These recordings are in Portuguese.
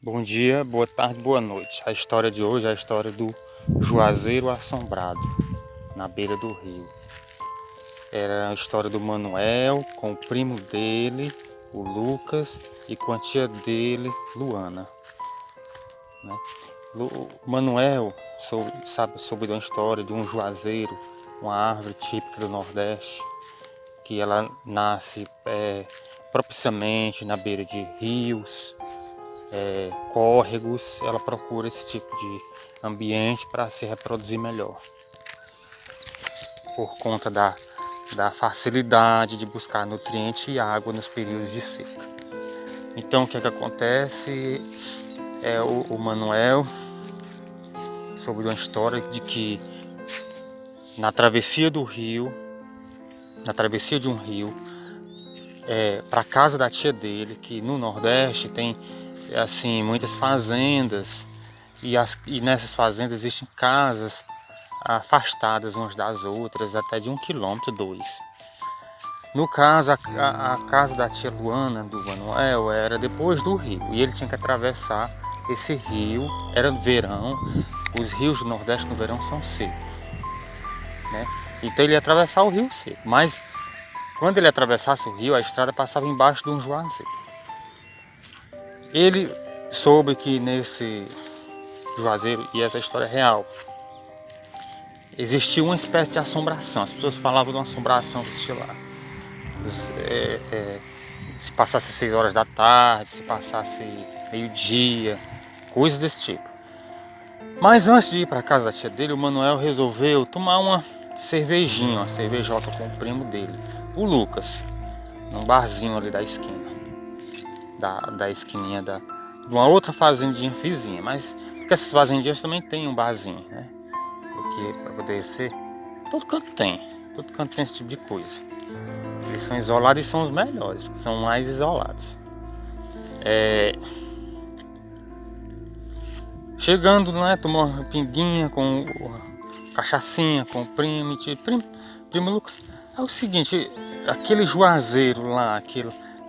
Bom dia, boa tarde, boa noite. A história de hoje é a história do Juazeiro Assombrado, na beira do rio. Era a história do Manuel com o primo dele, o Lucas, e com a tia dele, Luana, né? O Manuel soube de uma história de um juazeiro, uma árvore típica do Nordeste, que ela nasce propiciamente na beira de rios, córregos. Ela procura esse tipo de ambiente para se reproduzir melhor, por conta da facilidade de buscar nutriente e água nos períodos de seca. Então o que acontece é o Manuel soube de uma história de que na travessia do rio, na travessia de um rio, para a casa da tia dele, que no Nordeste tem assim muitas fazendas, e nessas fazendas existem casas afastadas umas das outras, até de 1 quilômetro, 2. No caso, a casa da tia Luana, do Manuel, era depois do rio, e ele tinha que atravessar esse rio. Era verão, os rios do Nordeste no verão são secos, né? Então ele ia atravessar o rio seco, mas quando ele atravessasse o rio, a estrada passava embaixo de um juazeiro. Ele soube que nesse juazeiro, e essa história é real, existia uma espécie de assombração. As pessoas falavam de uma assombração que existia lá. Se passasse 6 horas da tarde, se passasse meio-dia, coisas desse tipo. Mas antes de ir para a casa da tia dele, o Manuel resolveu tomar uma cervejinha, uma cervejota com o primo dele, o Lucas, num barzinho ali da esquina, da esquininha de uma outra fazendinha vizinha. Mas porque essas fazendinhas também tem um barzinho, né? Porque para poder ser, todo canto tem esse tipo de coisa. Eles são isolados e são os melhores, são mais isolados. Chegando, né, tomou uma pinguinha com cachaçinha com o primo, primo Lucas. É o seguinte, aquele juazeiro lá,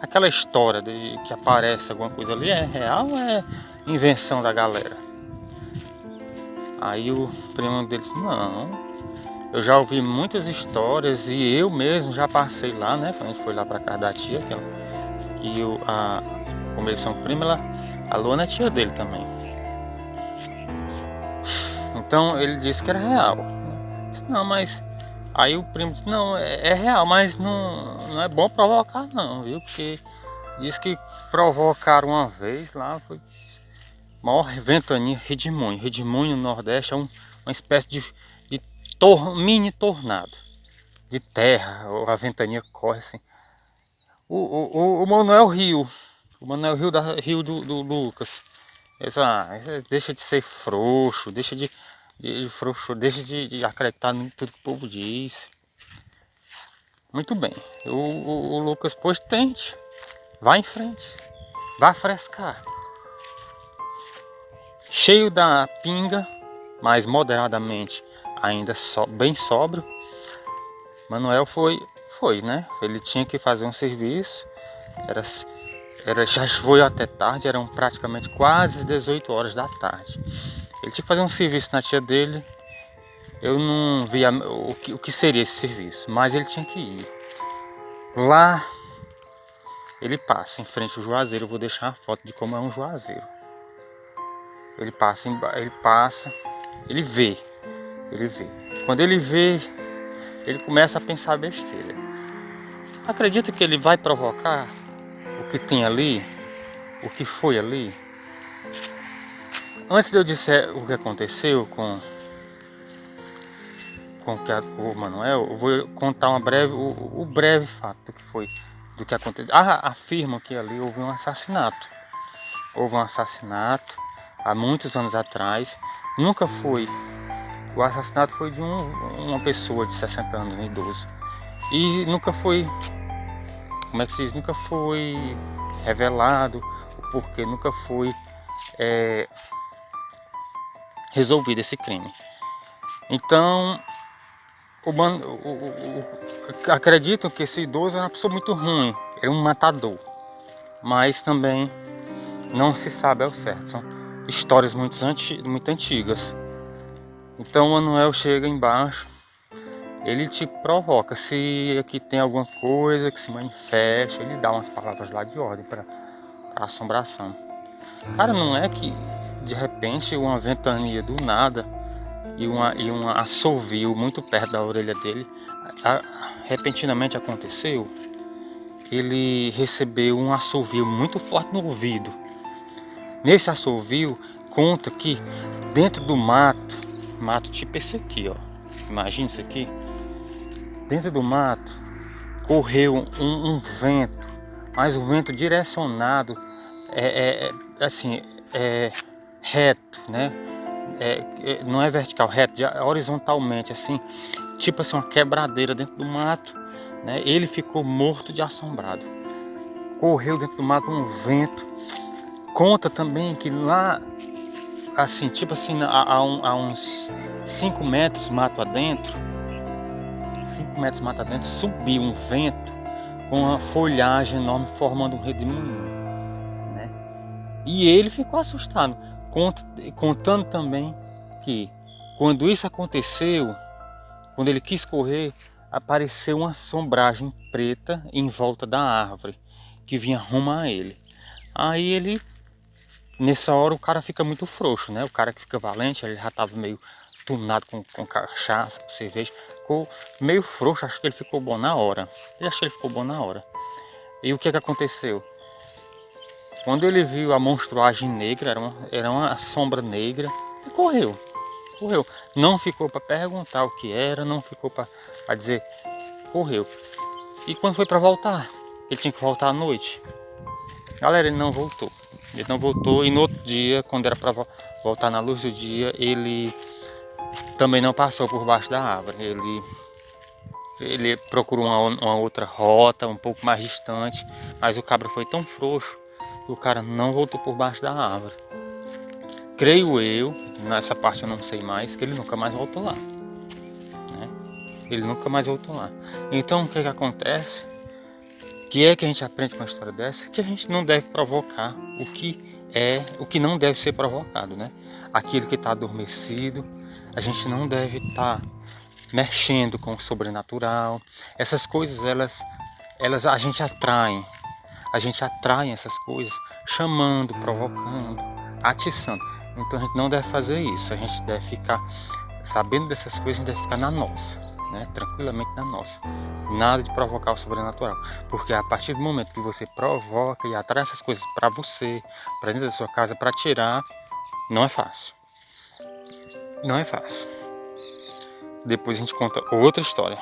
aquela história de que aparece alguma coisa ali, é real ou é invenção da galera? Aí o primo dele disse, não, eu já ouvi muitas histórias e eu mesmo já passei lá, né? Quando a gente foi lá pra casa da tia, como eles são primos, a Luana é tia dele também. Então ele disse que era real. Disse, não, mas aí o primo disse, não, é real, mas não é bom provocar não, viu? Porque diz que provocaram uma vez lá, foi maior ventania, redemoinho. Redemoinho no Nordeste é uma espécie de mini tornado de terra. A ventania corre assim. O Manuel riu. O Manuel riu do Lucas. Ele disse, deixa de ser frouxo, deixa de acreditar em tudo que o povo diz. Muito bem. O Lucas, pois tente. Vá em frente. Vá frescar. Cheio da pinga, mas moderadamente ainda bem sóbrio, Manuel foi, né? Ele tinha que fazer um serviço. Já foi até tarde, eram praticamente quase 18 horas da tarde. Ele tinha que fazer um serviço na tia dele. Eu não via o que seria esse serviço, mas ele tinha que ir. Lá ele passa em frente ao juazeiro. Eu vou deixar uma foto de como é um juazeiro. Ele passa, ele vê. Quando ele vê, ele começa a pensar besteira. Acredita que ele vai provocar o que tem ali, o que foi ali? Antes de eu dizer o que aconteceu com o Manuel, eu vou contar o breve fato do que aconteceu. Afirmam que ali houve um assassinato. Houve um assassinato há muitos anos atrás. Nunca foi. O assassinato foi de uma pessoa de 60 anos, um idoso. E nunca foi, como é que se diz? Nunca foi revelado o porquê, nunca foi resolvido esse crime. Então, acreditam que esse idoso era uma pessoa muito ruim, era um matador. Mas também Não se sabe ao certo, são histórias muito antigas. Então o Manuel chega embaixo, ele te provoca, se aqui tem alguma coisa que se manifesta, ele dá umas palavras lá de ordem para assombração. Cara, não é que de repente uma ventania do nada e um assovio muito perto da orelha dele, repentinamente aconteceu. Ele recebeu um assovio muito forte no ouvido. Nesse assovio, conta que dentro do mato tipo esse aqui, ó, imagina isso aqui, dentro do mato correu um vento, mas um vento direcionado, assim, reto, né? Não é vertical, reto, horizontalmente, assim, tipo assim, uma quebradeira dentro do mato, né? Ele ficou morto de assombrado. Correu dentro do mato um vento. Conta também que lá, assim, tipo assim, a uns 5 metros mato adentro, 5 metros mato adentro, subiu um vento com uma folhagem enorme formando um redemoinho, né? E ele ficou assustado, contando também que quando isso aconteceu, quando ele quis correr, apareceu uma sombragem preta em volta da árvore que vinha rumo a ele. Aí ele, nessa hora, o cara fica muito frouxo, né? O cara que fica valente, ele já estava meio tunado com cachaça, com cerveja, ficou meio frouxo, acho que ele ficou bom na hora. E o que aconteceu? Quando ele viu a monstruagem negra, era uma sombra negra, ele correu. Não ficou para perguntar o que era, não ficou para dizer, correu. E quando foi para voltar, ele tinha que voltar à noite. Galera, ele não voltou. E no outro dia, quando era para voltar na luz do dia, ele também não passou por baixo da árvore. Ele procurou uma outra rota, um pouco mais distante, mas o cabra foi tão frouxo que o cara não voltou por baixo da árvore. Creio eu, nessa parte eu não sei mais, que ele nunca mais voltou lá, né? Ele nunca mais voltou lá. Então o que acontece? Que a gente aprende com uma história dessa? Que a gente não deve provocar o que não deve ser provocado, né? Aquilo que está adormecido, a gente não deve estar mexendo com o sobrenatural. Essas coisas, elas a gente atrai essas coisas, chamando, provocando, atiçando. Então a gente não deve fazer isso, a gente deve ficar sabendo dessas coisas, a gente deve ficar na nossa, né? Tranquilamente na nossa. Nada de provocar o sobrenatural, porque a partir do momento que você provoca e atrai essas coisas para você, para dentro da sua casa, para tirar, não é fácil. Não é fácil. Depois a gente conta outra história.